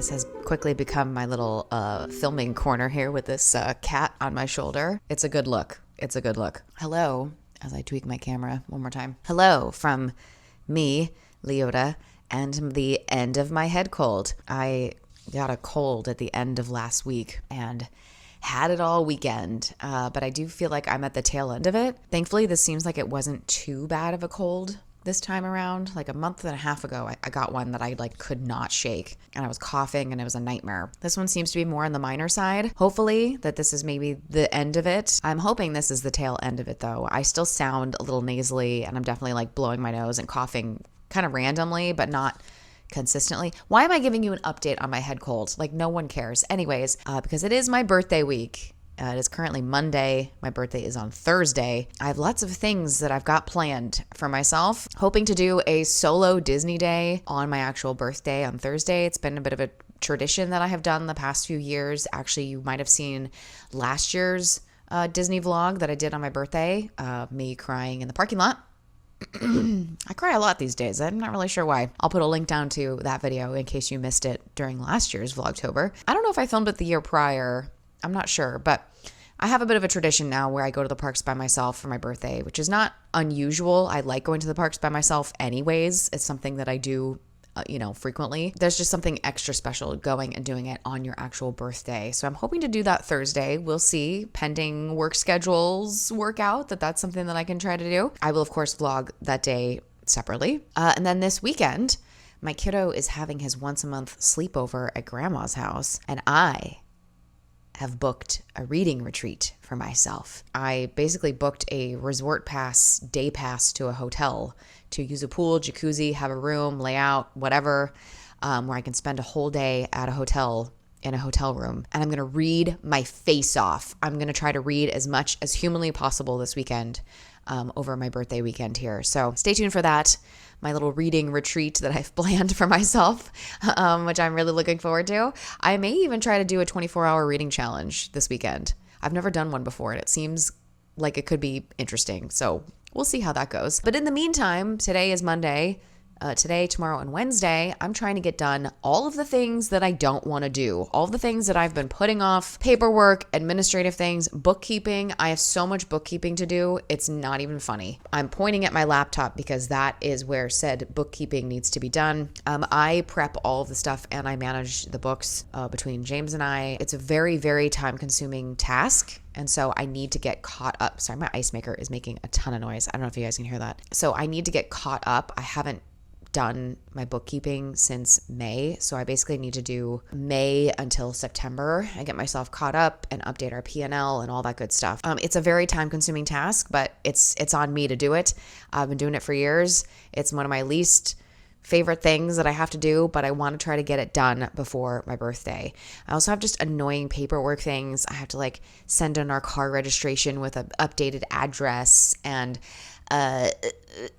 This has quickly become my little filming corner here with this cat on my shoulder. It's a good look. It's a good look. Hello, as I tweak my camera one more time. Hello from me, Leota, and the end of my head cold. I got a cold at the end of last week and had it all weekend, but I do feel like I'm at the tail end of it. Thankfully, this seems like it wasn't too bad of a cold this time around. Like a month and a half ago, I got one that I could not shake, and I was coughing and it was a nightmare. This one seems to be more on the minor side. Hopefully that this is maybe the end of it. I'm hoping this is the tail end of it though. I still sound a little nasally and I'm definitely blowing my nose and coughing kind of randomly, but not consistently. Why am I giving you an update on my head cold? No one cares. Anyways, because it is my birthday week. It is currently Monday. My birthday is on Thursday. I have lots of things that I've got planned for myself. Hoping to do a solo Disney day on my actual birthday on Thursday. It's been a bit of a tradition that I have done the past few years. Actually, you might have seen last year's Disney vlog that I did on my birthday, me crying in the parking lot. I cry a lot these days. I'm not really sure why. I'll put a link down to that video in case you missed it during last year's Vlogtober. I don't know if I filmed it the year prior. I'm not sure, but I have a bit of a tradition now where I go to the parks by myself for my birthday, which is not unusual. I like going to the parks by myself anyways. It's something that I do frequently. There's just something extra special going and doing it on your actual birthday. So I'm hoping to do that Thursday. We'll see, pending work schedules work out, that's something that I can try to do. I will, of course, vlog that day separately. And then this weekend, my kiddo is having his once a month sleepover at grandma's house, and I have booked a reading retreat for myself. I basically booked a resort pass, day pass to a hotel to use a pool, jacuzzi, have a room, lay out, whatever, where I can spend a whole day at a hotel in a hotel room. And I'm going to read my face off. I'm going to try to read as much as humanly possible this weekend over my birthday weekend here. So stay tuned for that. My little reading retreat that I've planned for myself, which I'm really looking forward to. I may even try to do a 24-hour reading challenge this weekend. I've never done one before, and it seems like it could be interesting. So we'll see how that goes. But in the meantime, today is Monday. Today, tomorrow, and Wednesday, I'm trying to get done all of the things that I don't want to do, all of the things that I've been putting off: paperwork, administrative things, bookkeeping. I have so much bookkeeping to do. It's not even funny. I'm pointing at my laptop because that is where said bookkeeping needs to be done. I prep all of the stuff and I manage the books between James and I. It's a very, very time-consuming task. And so I need to get caught up. Sorry, my ice maker is making a ton of noise. I don't know if you guys can hear that. So I need to get caught up. I haven't done my bookkeeping since May. So I basically need to do May until September and get myself caught up and update our P&L and all that good stuff. It's a very time-consuming task, but it's on me to do it. I've been doing it for years. It's one of my least favorite things that I have to do, but I want to try to get it done before my birthday. I also have just annoying paperwork things. I have to send in our car registration with an updated address and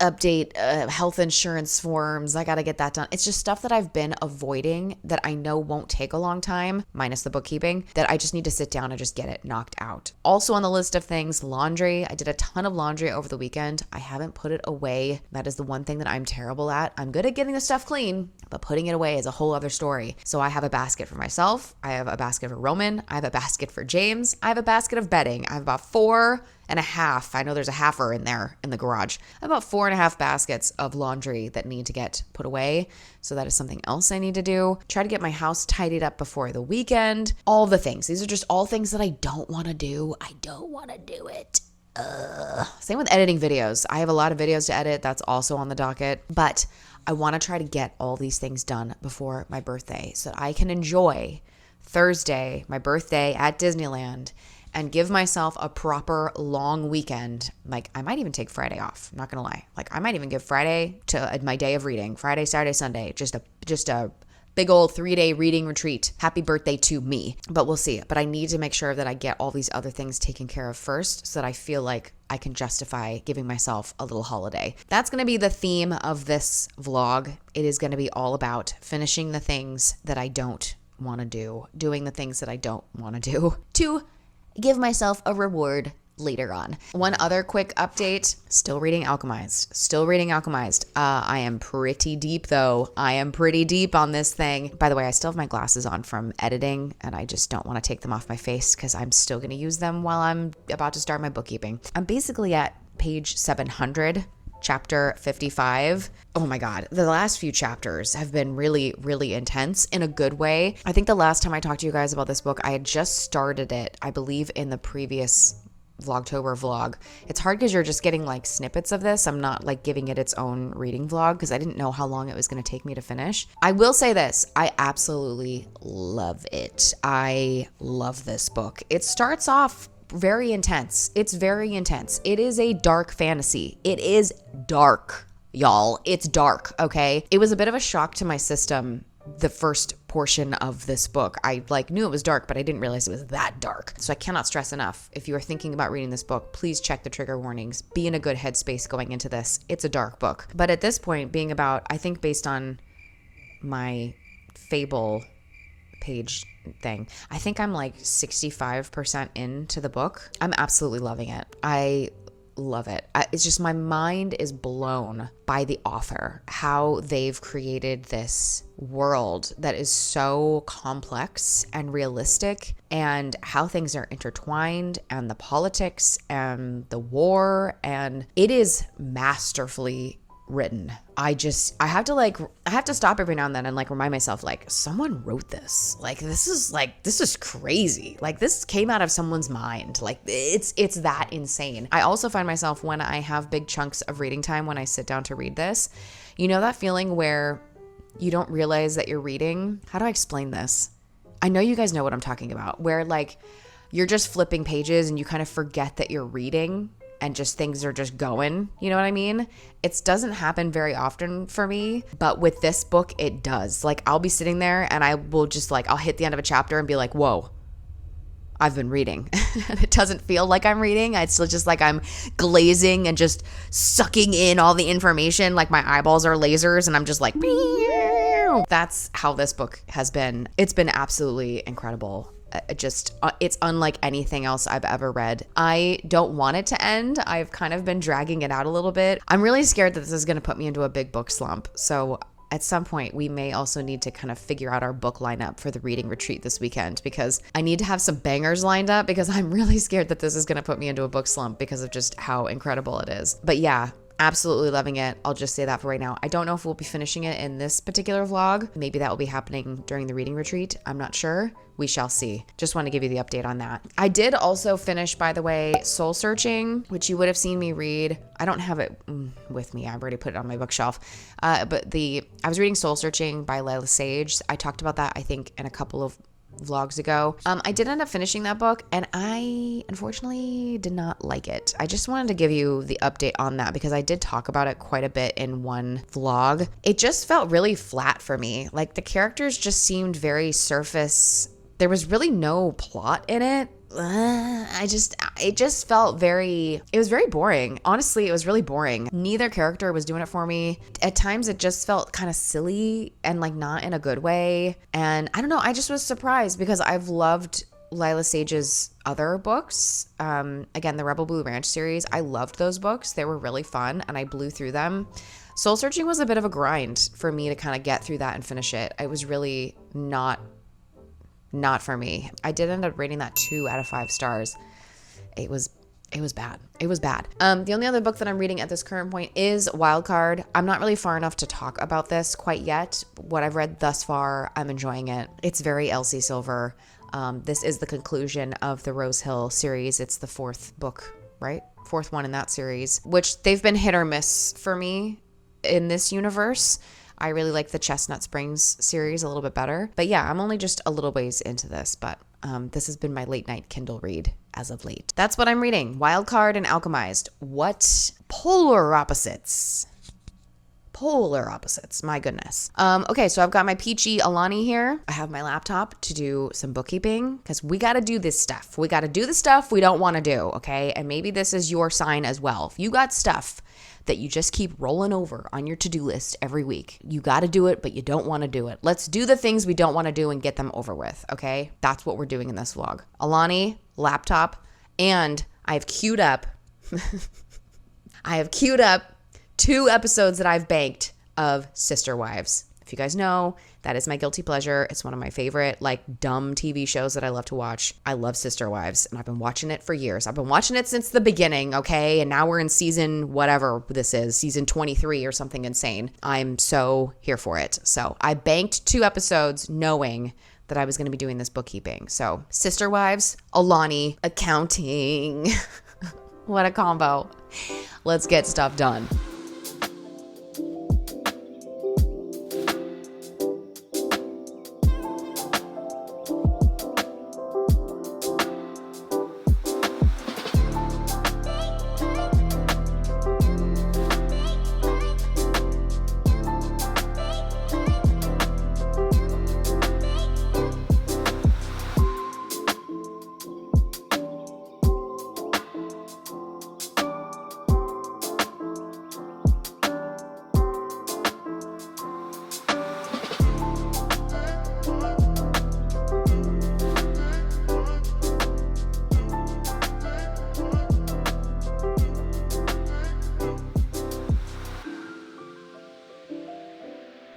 update health insurance forms. I got to get that done. It's just stuff that I've been avoiding that I know won't take a long time, minus the bookkeeping, that I just need to sit down and just get it knocked out. Also on the list of things, laundry. I did a ton of laundry over the weekend. I haven't put it away. That is the one thing that I'm terrible at. I'm good at getting the stuff clean, but putting it away is a whole other story. So I have a basket for myself. I have a basket for Roman. I have a basket for James. I have a basket of bedding. I have about 4.5. I know there's a halfer in there in the garage. About 4.5 baskets of laundry that need to get put away. So that is something else I need to do. Try to get my house tidied up before the weekend. All the things. These are just all things that I don't want to do. I don't want to do it. Same with editing videos. I have a lot of videos to edit. That's also on the docket. But I want to try to get all these things done before my birthday so that I can enjoy Thursday, my birthday at Disneyland, and give myself a proper long weekend. I might even take Friday off. I'm not going to lie. I might even give Friday to my day of reading. Friday, Saturday, Sunday. Just a big old 3-day reading retreat. Happy birthday to me. But we'll see. But I need to make sure that I get all these other things taken care of first so that I feel like I can justify giving myself a little holiday. That's going to be the theme of this vlog. It is going to be all about finishing the things that I don't want to do, doing the things that I don't want to do, to give myself a reward later on. One other quick update, still reading Alchemized. Still reading Alchemized. I am pretty deep though. I am pretty deep on this thing. By the way, I still have my glasses on from editing and I just don't want to take them off my face because I'm still going to use them while I'm about to start my bookkeeping. I'm basically at page 700. Chapter 55. Oh my God. The last few chapters have been really, really intense in a good way. I think the last time I talked to you guys about this book, I had just started it, I believe in the previous Vlogtober vlog. It's hard because you're just getting like snippets of this. I'm not like giving it its own reading vlog because I didn't know how long it was going to take me to finish. I will say this. I absolutely love it. I love this book. It starts off very intense. It's very intense. It is a dark fantasy. It is dark, y'all. It's dark, okay? It was a bit of a shock to my system, the first portion of this book. I like knew it was dark, but I didn't realize it was that dark. So I cannot stress enough. If you are thinking about reading this book, please check the trigger warnings. Be in a good headspace going into this. It's a dark book. But at this point, being about, I think based on my Fable page thing, I think I'm like 65% into the book. I'm absolutely loving it. I love it. It's just my mind is blown by the author, how they've created this world that is so complex and realistic, and how things are intertwined, and the politics and the war, and it is masterfully written. I have to stop every now and then and like remind myself, like, someone wrote this. This is crazy. Like, this came out of someone's mind. Like, it's that insane. I also find myself, when I have big chunks of reading time, when I sit down to read this, you know that feeling where you don't realize that you're reading? How do I explain this? I know you guys know what I'm talking about, where like you're just flipping pages and you kind of forget that you're reading and just things are just going, you know what I mean? It doesn't happen very often for me, but with this book, it does. Like, I'll be sitting there and I will just like, I'll hit the end of a chapter and be like, whoa, I've been reading. And it doesn't feel like I'm reading. It's still just like I'm glazing and just sucking in all the information. Like my eyeballs are lasers and I'm just like, that's how this book has been. It's been absolutely incredible. It's unlike anything else I've ever read. I don't want it to end. I've kind of been dragging it out a little bit. I'm really scared that this is going to put me into a big book slump. So at some point, we may also need to kind of figure out our book lineup for the reading retreat this weekend, because I need to have some bangers lined up, because I'm really scared that this is going to put me into a book slump because of just how incredible it is. But yeah, absolutely loving it. I'll just say that for right now. I don't know if we'll be finishing it in this particular vlog. Maybe that will be happening during the reading retreat. I'm not sure. We shall see. Just want to give you the update on that. I did also finish, by the way, Soul Searching, which you would have seen me read. I don't have it with me. I've already put it on my bookshelf. But I was reading Soul Searching by Lila Sage. I talked about that, I think, in a couple of vlogs ago. I did end up finishing that book, and I unfortunately did not like it. I just wanted to give you the update on that because I did talk about it quite a bit in one vlog. It just felt really flat for me. Like, the characters just seemed very surface. There was really no plot in it. It just felt it was very boring. Honestly, it was really boring. Neither character was doing it for me. At times it just felt kind of silly and like not in a good way. And I don't know, I just was surprised because I've loved Lila Sage's other books. Again, the Rebel Blue Ranch series, I loved those books. They were really fun and I blew through them. Soul Searching was a bit of a grind for me to kind of get through that and finish it. It was really not for me. I did end up rating that 2 out of 5 stars. It was bad. It was bad. The only other book that I'm reading at this current point is Wildcard. I'm not really far enough to talk about this quite yet. What I've read thus far, I'm enjoying it. It's very Elsie Silver. This is the conclusion of the Rose Hill series. It's the 4th book, right? 4th one in that series, which they've been hit or miss for me in this universe. I really like the Chestnut Springs series a little bit better. But yeah, I'm only just a little ways into this, but this has been my late night Kindle read as of late. That's what I'm reading. Wildcard and Alchemized. What polar opposites. Polar opposites, my goodness. Okay, so I've got my peachy Alani here. I have my laptop to do some bookkeeping because we got to do this stuff. We got to do the stuff we don't want to do, okay? And maybe this is your sign as well. If you got stuff that you just keep rolling over on your to-do list every week, you got to do it, but you don't want to do it. Let's do the things we don't want to do and get them over with, okay? That's what we're doing in this vlog. Alani, laptop, and I have queued up 2 episodes that I've banked of Sister Wives. If you guys know, that is my guilty pleasure. It's one of my favorite, like, dumb TV shows that I love to watch. I love Sister Wives, and I've been watching it for years. I've been watching it since the beginning, okay? And now we're in season whatever this is, season 23 or something insane. I'm so here for it. So I banked 2 episodes knowing that I was going to be doing this bookkeeping. So Sister Wives, Alani, accounting. What a combo. Let's get stuff done.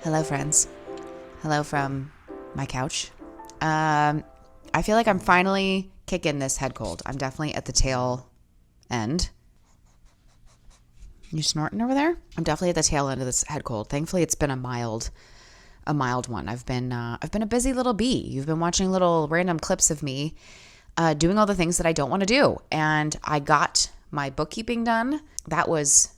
Hello, friends. Hello from my couch. I feel like I'm finally kicking this head cold. I'm definitely at the tail end. You snorting over there? I'm definitely at the tail end of this head cold. Thankfully, it's been a mild one. I've been a busy little bee. You've been watching little random clips of me doing all the things that I don't want to do. And I got my bookkeeping done. That was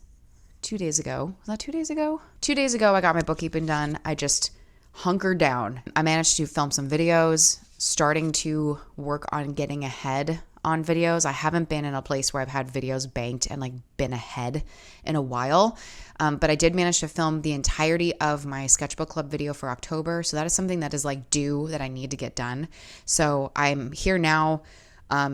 2 days ago. Was that 2 days ago? 2 days ago, I got my bookkeeping done. I just hunkered down. I managed to film some videos, starting to work on getting ahead on videos. I haven't been in a place where I've had videos banked and like been ahead in a while. But I did manage to film the entirety of my sketchbook club video for October. So that is something that is like due that I need to get done. So I'm here now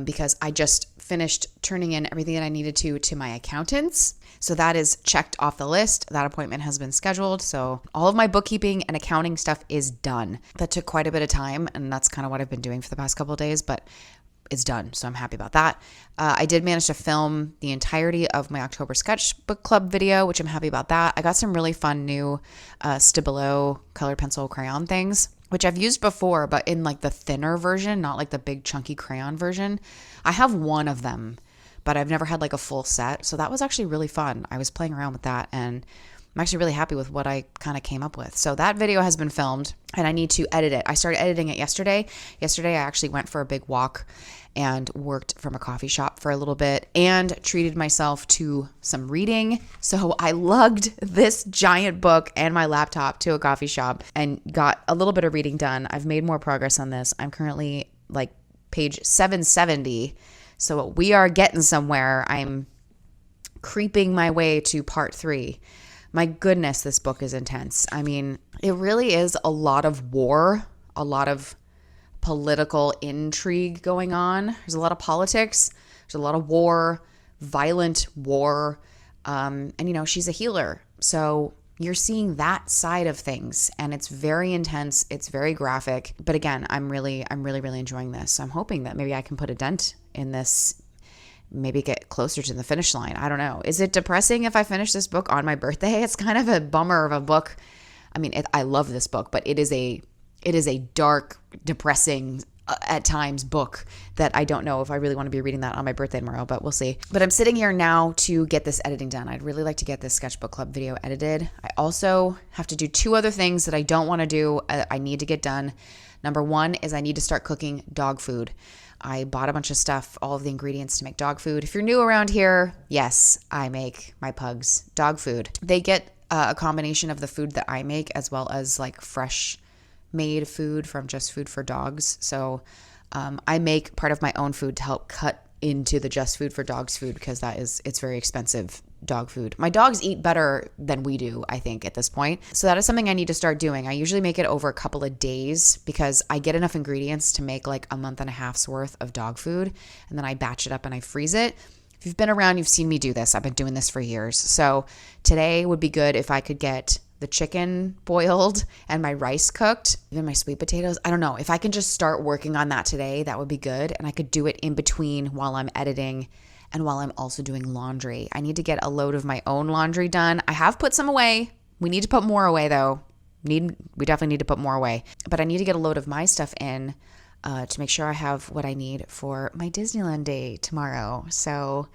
because I just finished turning in everything that I needed to my accountants. So that is checked off the list. That appointment has been scheduled. So all of my bookkeeping and accounting stuff is done. That took quite a bit of time, and that's kind of what I've been doing for the past couple of days, but it's done. So I'm happy about that. I did manage to film the entirety of my October sketchbook club video, which I'm happy about that. I got some really fun new Stabilo colored pencil crayon things, which I've used before, but in like the thinner version, not like the big chunky crayon version. I have one of them, but I've never had like a full set. So that was actually really fun. I was playing around with that, and I'm actually really happy with what I kind of came up with. So that video has been filmed, and I need to edit it. I started editing it yesterday. Yesterday, I actually went for a big walk and worked from a coffee shop for a little bit and treated myself to some reading. So I lugged this giant book and my laptop to a coffee shop and got a little bit of reading done. I've made more progress on this. I'm currently like page 770. So we are getting somewhere. I'm creeping my way to part 3. My goodness, this book is intense. I mean, it really is a lot of war, a lot of political intrigue going on. There's a lot of politics. There's a lot of war, violent war. And, you know, she's a healer. So you're seeing that side of things, and it's very intense. It's very graphic. But again, I'm really enjoying this. So I'm hoping that maybe I can put a dent in this, maybe get closer to the finish line. I don't know. Is it depressing if I finish this book on my birthday? It's kind of a bummer of a book. I mean, I love this book, but it is a dark, depressing, at times book that I don't know if I really want to be reading that on my birthday tomorrow, but we'll see. But I'm sitting here now to get this editing done. I'd really like to get this sketchbook club video edited. I also have to do 2 other things that I don't want to do. I need to get done. Number 1 is I need to start cooking dog food. I bought a bunch of stuff, all of the ingredients to make dog food. If you're new around here, yes, I make my pugs dog food. They get a combination of the food that I make as well as like fresh made food from Just Food for Dogs. So I make part of my own food to help cut into the Just Food for Dogs food because it's very expensive dog food. My dogs eat better than we do, I think, at this point. So that is something I need to start doing. I usually make it over a couple of days because I get enough ingredients to make like a month and a half's worth of dog food, and then I batch it up and I freeze it. If you've been around, you've seen me do this. I've been doing this for years. So today would be good if I could get the chicken boiled and my rice cooked, even my sweet potatoes. I don't know. If I can just start working on that today, that would be good. And I could do it in between while I'm editing and while I'm also doing laundry. I need to get a load of my own laundry done. I have put some away. We need to put more away though. We definitely need to put more away. But I need to get a load of my stuff in to make sure I have what I need for my Disneyland day tomorrow. So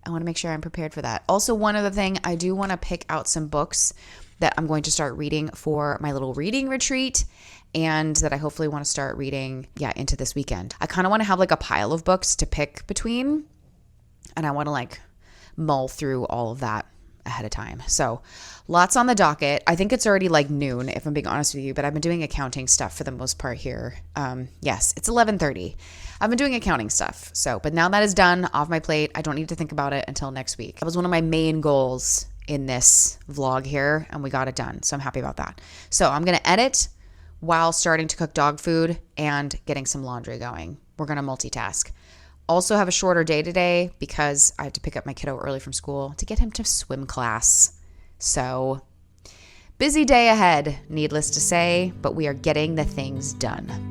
I want to make sure I'm prepared for that. Also, one other thing, I do want to pick out some books that I'm going to start reading for my little reading retreat, and that I hopefully want to start reading, into this weekend. I kind of want to have like a pile of books to pick between, and I want to like mull through all of that ahead of time. So lots on the docket. I think it's already like noon, if I'm being honest with you, but I've been doing accounting stuff for the most part here. Yes, it's 11:30. I've been doing accounting stuff. But now that is done off my plate, I don't need to think about it until next week. That was one of my main goals in this vlog here, and we got it done. So I'm happy about that. So I'm going to edit while starting to cook dog food and getting some laundry going. We're going to multitask. Also have a shorter day today because I have to pick up my kiddo early from school to get him to swim class. So busy day ahead, needless to say, but we are getting the things done.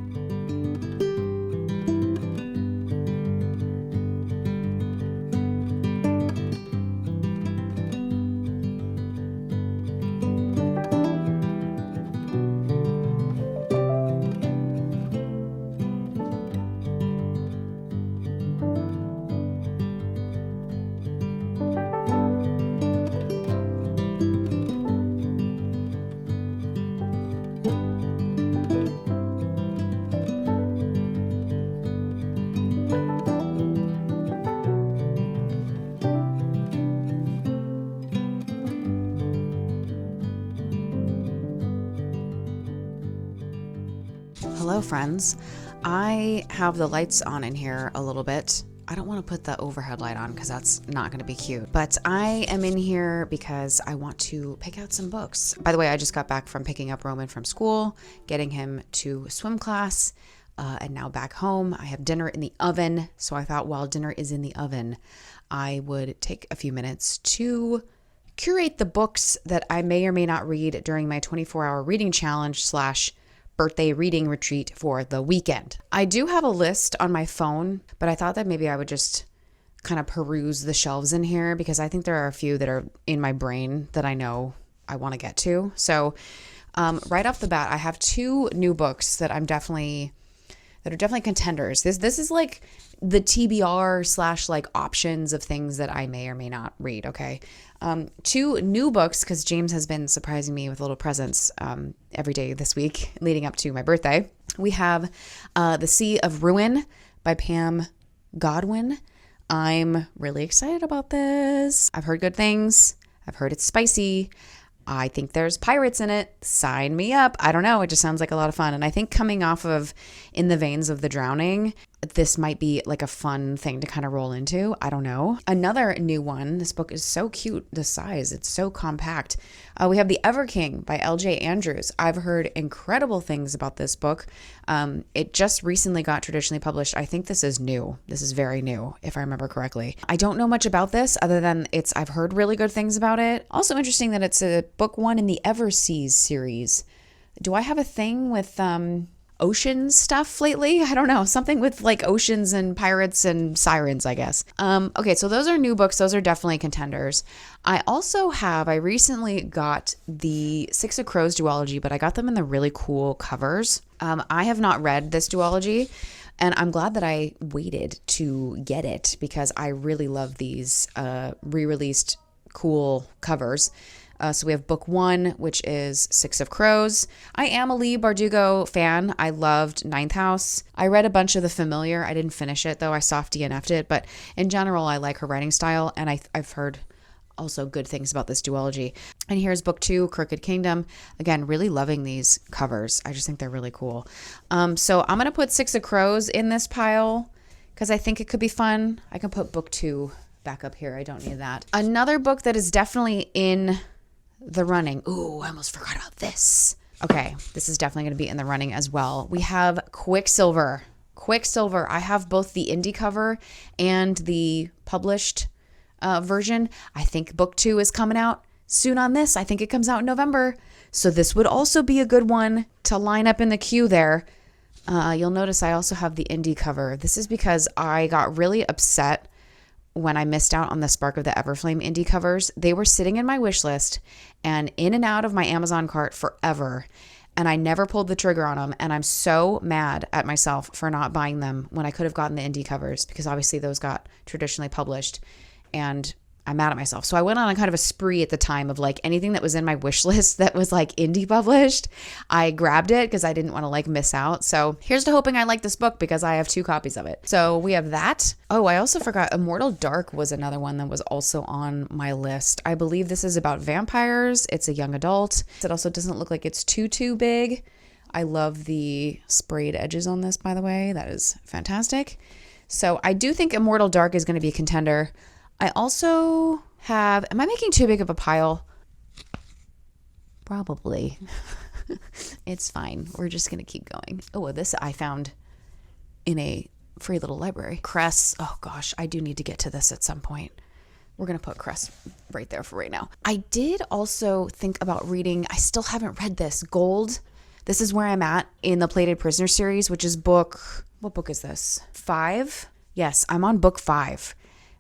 Hello, friends. I have the lights on in here a little bit. I don't want to put the overhead light on because that's not going to be cute. But I am in here because I want to pick out some books. By the way, I just got back from picking up Roman from school, getting him to swim class, and now back home. I have dinner in the oven. So I thought while dinner is in the oven, I would take a few minutes to curate the books that I may or may not read during my 24-hour reading challenge / birthday reading retreat for the weekend. I do have a list on my phone, but I thought that maybe I would just kind of peruse the shelves in here because I think there are a few that are in my brain that I know I want to get to. So right off the bat, I have 2 new books that are definitely contenders. This is like the TBR / like options of things that I may or may not read. Okay. 2 new books because James has been surprising me with little presents every day this week leading up to my birthday. We have The Sea of Ruin by Pam Godwin. I'm really excited about this. I've heard good things. I've heard it's spicy. I think there's pirates in it. Sign me up. I don't know. It just sounds like a lot of fun. And I think coming off of In the Veins of the Drowning, this might be like a fun thing to kind of roll into. I don't know. Another new one. This book is so cute. The size, it's so compact. We have The Ever King by L.J. Andrews. I've heard incredible things about this book. It just recently got traditionally published. I think this is new. This is very new, if I remember correctly. I don't know much about this other than I've heard really good things about it. Also interesting that it's a book 1 in the Everseas series. Do I have a thing with ocean stuff lately? I don't know. Something with like oceans and pirates and sirens, I guess. Okay, so those are new books. Those are definitely contenders. I recently got the Six of Crows duology, but I got them in the really cool covers. I have not read this duology, and I'm glad that I waited to get it because I really love these re-released cool covers. So we have book 1, which is Six of Crows. I am a Leigh Bardugo fan. I loved Ninth House. I read a bunch of The Familiar. I didn't finish it though. I soft DNF'd it, but in general, I like her writing style, and I've heard also good things about this duology. And here's book 2, Crooked Kingdom. Again, really loving these covers. I just think they're really cool. So I'm going to put Six of Crows in this pile because I think it could be fun. I can put book 2 back up here. I don't need that. Another book that is definitely in the running. Ooh, I almost forgot about this. Okay, this is definitely going to be in the running as well. We have Quicksilver. I have both the indie cover and the published version. I think book 2 is coming out soon on this. I think it comes out in November. So this would also be a good one to line up in the queue there. You'll notice I also have the indie cover. This is because I got really upset when I missed out on the Spark of the Everflame indie covers. They were sitting in my wish list and in and out of my Amazon cart forever. And I never pulled the trigger on them. And I'm so mad at myself for not buying them when I could have gotten the indie covers, because obviously those got traditionally published, and I'm mad at myself. So I went on a kind of a spree at the time of like anything that was in my wish list that was like indie published. I grabbed it because I didn't want to like miss out. So here's to hoping I like this book, because I have 2 copies of it. So we have that. Oh, I also forgot Immortal Dark was another one that was also on my list. I believe this is about vampires. It's a young adult. It also doesn't look like it's too big. I love the sprayed edges on this, by the way. That is fantastic. So I do think Immortal Dark is going to be a contender. I also have, am I making too big of a pile? Probably. It's fine. We're just going to keep going. Oh, this I found in a free little library. Cress. Oh gosh, I do need to get to this at some point. We're going to put Cress right there for right now. I did also think about reading, I still haven't read this, Gold. This is where I'm at in the Plated Prisoner series, which is what book is this? 5? Yes, I'm on book 5.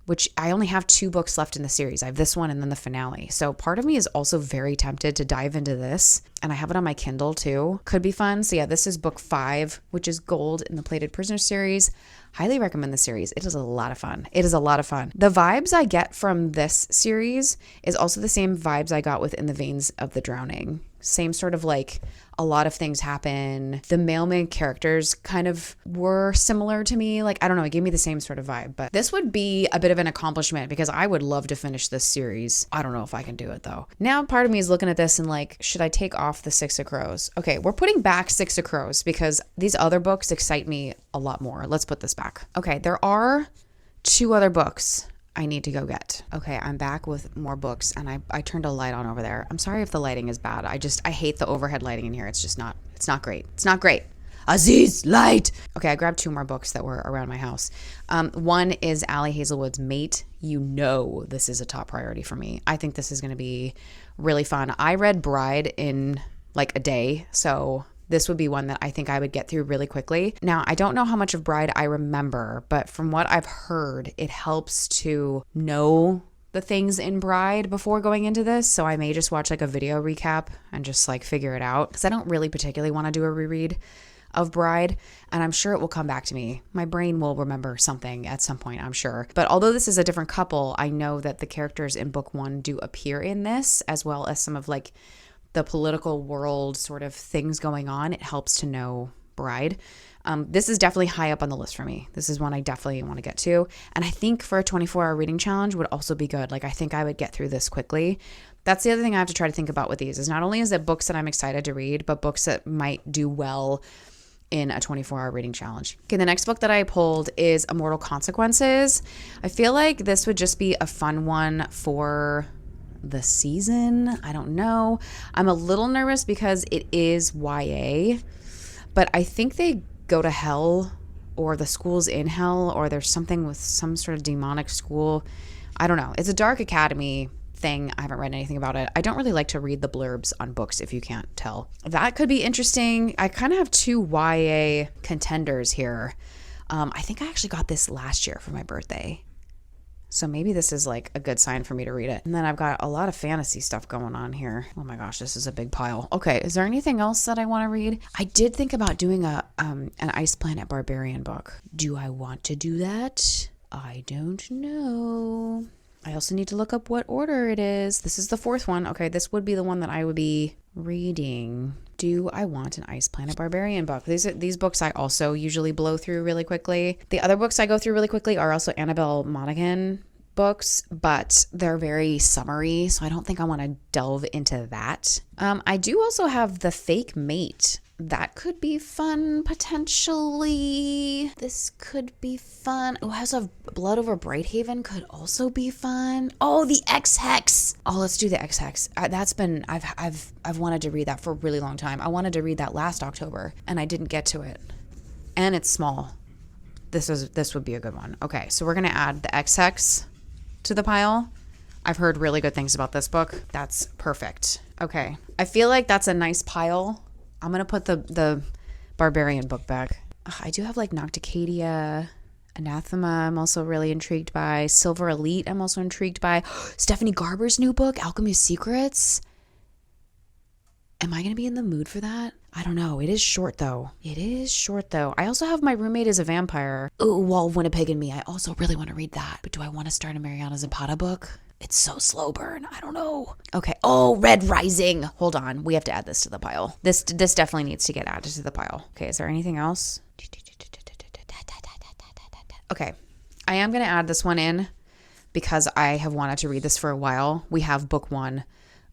Which I only have 2 books left in the series. I have this one and then the finale. So part of me is also very tempted to dive into this. And I have it on my Kindle too. Could be fun. So yeah, this is book 5, which is Gold in the Plated Prisoner series. Highly recommend the series. It is a lot of fun. It is a lot of fun. The vibes I get from this series is also the same vibes I got with In the Veins of the Drowning. Same sort of like a lot of things happen. The mailman characters kind of were similar to me. Like, I don't know, it gave me the same sort of vibe. But this would be a bit of an accomplishment because I would love to finish this series. I don't know if I can do it though. Now part of me is looking at this and like, should I take off the Six of Crows? Okay, we're putting back Six of Crows because these other books excite me a lot more. Let's put this back. Okay, there are 2 other books I need to go get. Okay, I'm back with more books and I turned a light on over there. I'm sorry if the lighting is bad. I hate the overhead lighting in here. It's not great. It's not great. Aziz, light! Okay, I grabbed 2 more books that were around my house. One is Allie Hazelwood's Mate. You know this is a top priority for me. I think this is going to be really fun. I read Bride in like a day, so this would be one that I think I would get through really quickly. Now, I don't know how much of Bride I remember, but from what I've heard, it helps to know the things in Bride before going into this. So I may just watch like a video recap and just like figure it out, because I don't really particularly want to do a reread of Bride, and I'm sure it will come back to me. My brain will remember something at some point, I'm sure. But although this is a different couple, I know that the characters in book 1 do appear in this, as well as some of like the political world sort of things going on. It helps to know Bride. This is definitely high up on the list for me. This is one I definitely want to get to. And I think for a 24-hour reading challenge would also be good. Like, I think I would get through this quickly. That's the other thing I have to try to think about with these, is not only is it books that I'm excited to read, but books that might do well in a 24-hour reading challenge. Okay, the next book that I pulled is Immortal Consequences. I feel like this would just be a fun one for the season. I don't know. I'm a little nervous because it is YA, but I think they go to hell, or the school's in hell, or there's something with some sort of demonic school. I don't know. It's a dark academy thing. I haven't read anything about it. I don't really like to read the blurbs on books, if you can't tell. That could be interesting. I kind of have 2 YA contenders here. I think I actually got this last year for my birthday. So maybe this is like a good sign for me to read it. And then I've got a lot of fantasy stuff going on here. Oh my gosh, this is a big pile. Okay, is there anything else that I want to read? I did think about doing an Ice Planet Barbarian book. Do I want to do that? I don't know. I also need to look up what order it is. This is the 4th one. Okay, this would be the one that I would be reading. Do I want an Ice Planet Barbarian book? These books I also usually blow through really quickly. The other books I go through really quickly are also Annabelle Monaghan books, but they're very summary, so I don't think I want to delve into that. I do also have The Fake Mate. That could be fun, potentially. This could be fun. Oh, House of Blood over Brighthaven could also be fun. Oh, the X-Hex. Oh, let's do the X-Hex. I've wanted to read that for a really long time. I wanted to read that last October, and I didn't get to it. And it's small. This would be a good one. Okay, so we're gonna add the X-Hex to the pile. I've heard really good things about this book. That's perfect. Okay, I feel like that's a nice pile. I'm going to put the Barbarian book back. Ugh, I do have like Nocticadia Anathema, I'm also really intrigued by. Silver Elite, I'm also intrigued by. Stephanie Garber's new book, Alchemy of Secrets. Am I going to be in the mood for that? I don't know. It is short, though. I also have My Roommate is a Vampire. Ooh, Wall of Winnipeg and Me. I also really want to read that. But do I want to start a Mariana Zapata book? It's so slow burn. I don't know. Okay. Oh, Red Rising. Hold on. We have to add this to the pile. This definitely needs to get added to the pile. Okay. Is there anything else? Okay. I am going to add this one in because I have wanted to read this for a while. We have book 1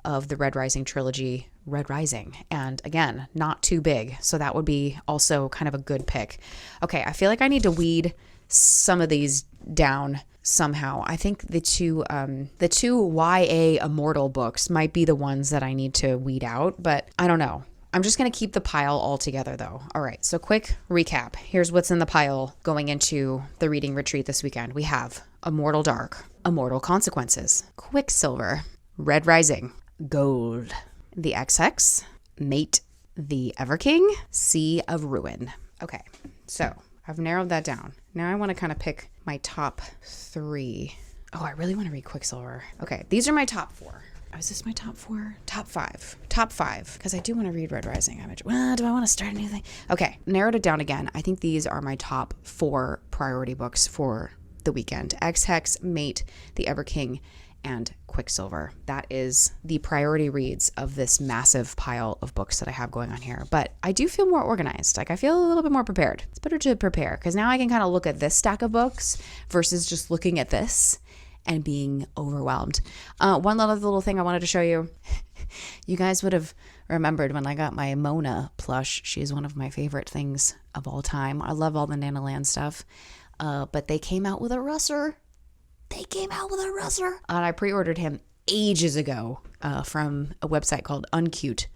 of the Red Rising trilogy, Red Rising. And again, not too big. So that would be also kind of a good pick. Okay, I feel like I need to weed some of these down somehow. I think the two YA Immortal books might be the ones that I need to weed out, but I don't know. I'm just going to keep the pile all together though. All right, so quick recap. Here's what's in the pile going into the reading retreat this weekend. We have Immortal Dark, Immortal Consequences, Quicksilver, Red Rising, Gold, The XX, Mate, The Everking, Sea of Ruin. Okay, so I've narrowed that down. Now I want to kind of pick my top 3. Oh, I really want to read Quicksilver. Okay, these are my top 4. Oh, is this my top 4? Top 5. Top 5, because I do want to read Red Rising. Well, do I want to start anything? Okay, narrowed it down again. I think these are my top 4 priority books for the weekend. X-Hex, Mate, The Everking, and Quicksilver. That is the priority reads of this massive pile of books that I have going on here. But I do feel more organized. Like I feel a little bit more prepared. It's better to prepare because now I can kind of look at this stack of books versus just looking at this and being overwhelmed. One other little thing I wanted to show you. You guys would have remembered when I got my Mona plush. She is one of my favorite things of all time. I love all the Nanoland stuff. But they came out with a Russer. And I pre-ordered him ages ago from a website called Uncute.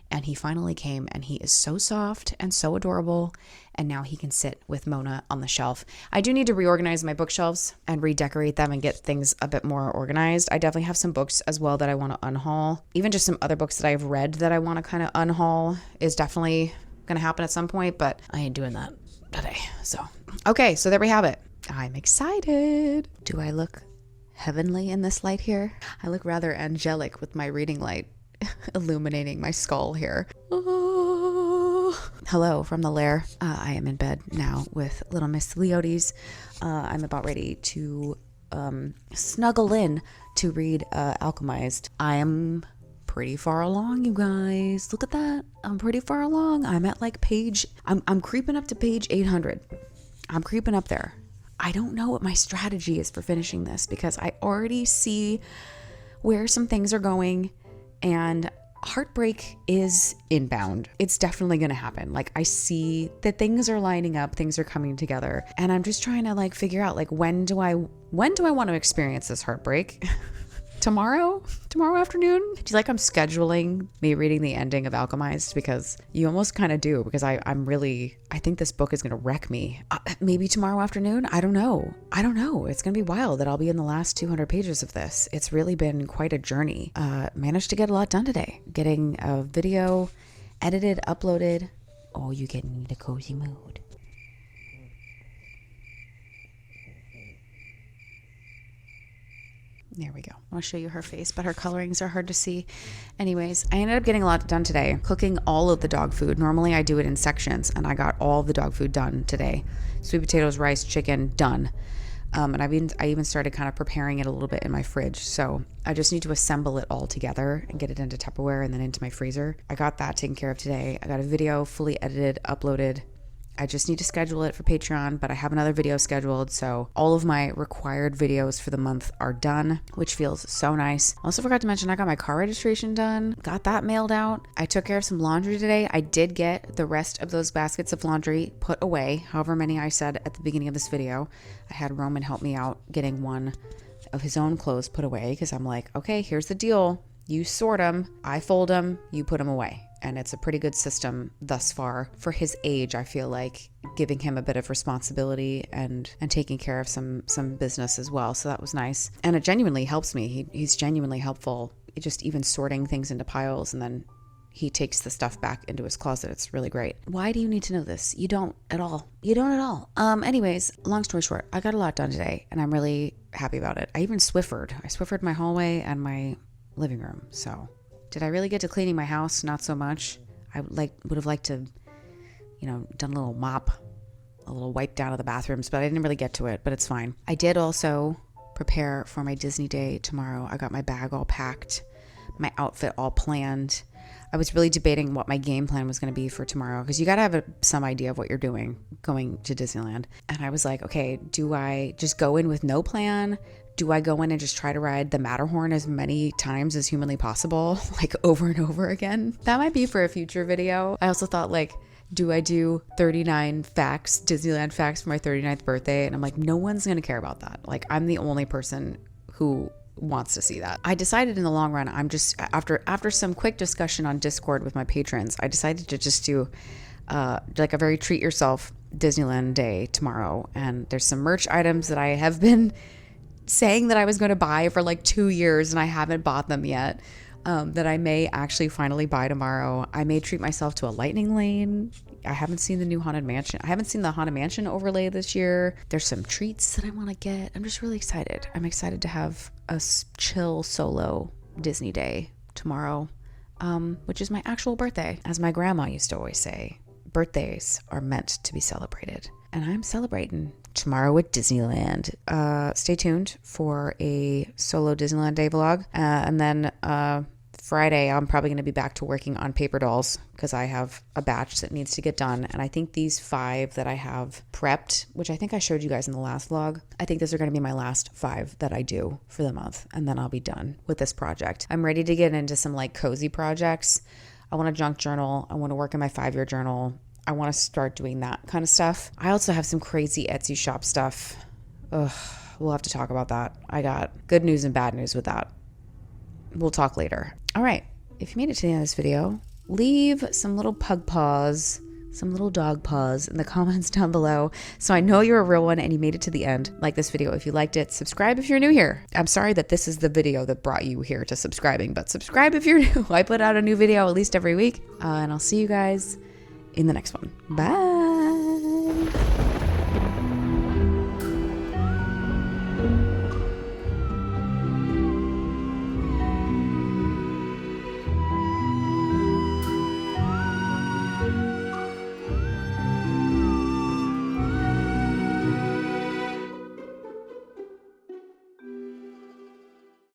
And he finally came and he is so soft and so adorable. And now he can sit with Mona on the shelf. I do need to reorganize my bookshelves and redecorate them and get things a bit more organized. I definitely have some books as well that I want to unhaul. Even just some other books that I've read that I want to kind of unhaul is definitely going to happen at some point. But I ain't doing that today. So, okay, so there we have it. I'm excited. Do I look heavenly in this light here? I look rather angelic with my reading light illuminating my skull here. Oh. Hello from the lair. I am in bed now with little Miss Leotes. I'm about ready to snuggle in to read Alchemized. I am pretty far along, you guys. Look at that. I'm pretty far along. I'm at like I'm creeping up to page 800. I'm creeping up there. I don't know what my strategy is for finishing this because I already see where some things are going and heartbreak is inbound. It's definitely going to happen. Like I see that things are lining up, things are coming together, and I'm just trying to like figure out like when do I want to experience this heartbreak? Tomorrow afternoon? Do you like I'm scheduling me reading the ending of Alchemized? Because you almost kind of do, because I think this book is going to wreck me. Maybe tomorrow afternoon? I don't know. It's going to be wild that I'll be in the last 200 pages of this. It's really been quite a journey. Managed to get a lot done today. Getting a video edited, uploaded. Oh, you get in a cozy mood. There we go. I'll show you her face, but her colorings are hard to see. Anyways, I ended up getting a lot done today, cooking all of the dog food. Normally I do it in sections, and I got all of the dog food done today. Sweet potatoes, rice, chicken, done. And I even started kind of preparing it a little bit in my fridge. So I just need to assemble it all together and get it into Tupperware and then into my freezer. I got that taken care of today. I got a video fully edited, uploaded. I just need to schedule it for Patreon, but I have another video scheduled. So all of my required videos for the month are done, which feels so nice. Also forgot to mention I got my car registration done, got that mailed out. I took care of some laundry today. I did get the rest of those baskets of laundry put away, however many I said at the beginning of this video. I had Roman help me out getting one of his own clothes put away because I'm like, okay, here's the deal. You sort them, I fold them, you put them away. And it's a pretty good system thus far for his age. I feel like giving him a bit of responsibility and taking care of some business as well. So that was nice. And it genuinely helps me. He's genuinely helpful. Just even sorting things into piles, and then he takes the stuff back into his closet. It's really great. Why do you need to know this? You don't at all. You don't at all. Anyways, long story short, I got a lot done today and I'm really happy about it. I even Swiffered. I Swiffered my hallway and my living room. So did I really get to cleaning my house? Not so much. I would have liked to, done a little mop, a little wipe down of the bathrooms, but I didn't really get to it, but it's fine. I did also prepare for my Disney day tomorrow. I got my bag all packed, my outfit all planned. I was really debating what my game plan was going to be for tomorrow, because you got to have some idea of what you're doing going to Disneyland. And I was like, okay, do I just go in with no plan? Do I go in and just try to ride the Matterhorn as many times as humanly possible, like over and over again? That might be for a future video. I also thought, like, do I do 39 facts, Disneyland facts for my 39th birthday? And I'm like, no one's going to care about that. Like, I'm the only person who wants to see that. I decided in the long run, I'm just, after some quick discussion on Discord with my patrons, I decided to just do like a very treat yourself Disneyland day tomorrow. And there's some merch items that I have been saying that I was going to buy for like 2 years and I haven't bought them yet, that I may actually finally buy tomorrow. I may treat myself to a lightning lane. I haven't seen the new Haunted Mansion. I haven't seen the Haunted Mansion overlay this year. There's some treats that I want to get. I'm just really excited. I'm excited to have a chill solo Disney day tomorrow, which is my actual birthday. As my grandma used to always say, birthdays are meant to be celebrated. And I'm celebrating tomorrow at Disneyland. Stay tuned for a solo Disneyland day vlog. And then Friday, I'm probably going to be back to working on paper dolls because I have a batch that needs to get done. And I think these 5 that I have prepped, which I think I showed you guys in the last vlog, I think these are going to be my last 5 that I do for the month. And then I'll be done with this project. I'm ready to get into some like cozy projects. I want a junk journal. I want to work in my 5-year journal. I want to start doing that kind of stuff. I also have some crazy Etsy shop stuff. Ugh, we'll have to talk about that. I got good news and bad news with that. We'll talk later. All right. If you made it to the end of this video, leave some little pug paws, some little dog paws in the comments down below so I know you're a real one and you made it to the end. Like this video if you liked it. Subscribe if you're new here. I'm sorry that this is the video that brought you here to subscribing, but subscribe if you're new. I put out a new video at least every week, and I'll see you guys in the next one. Bye.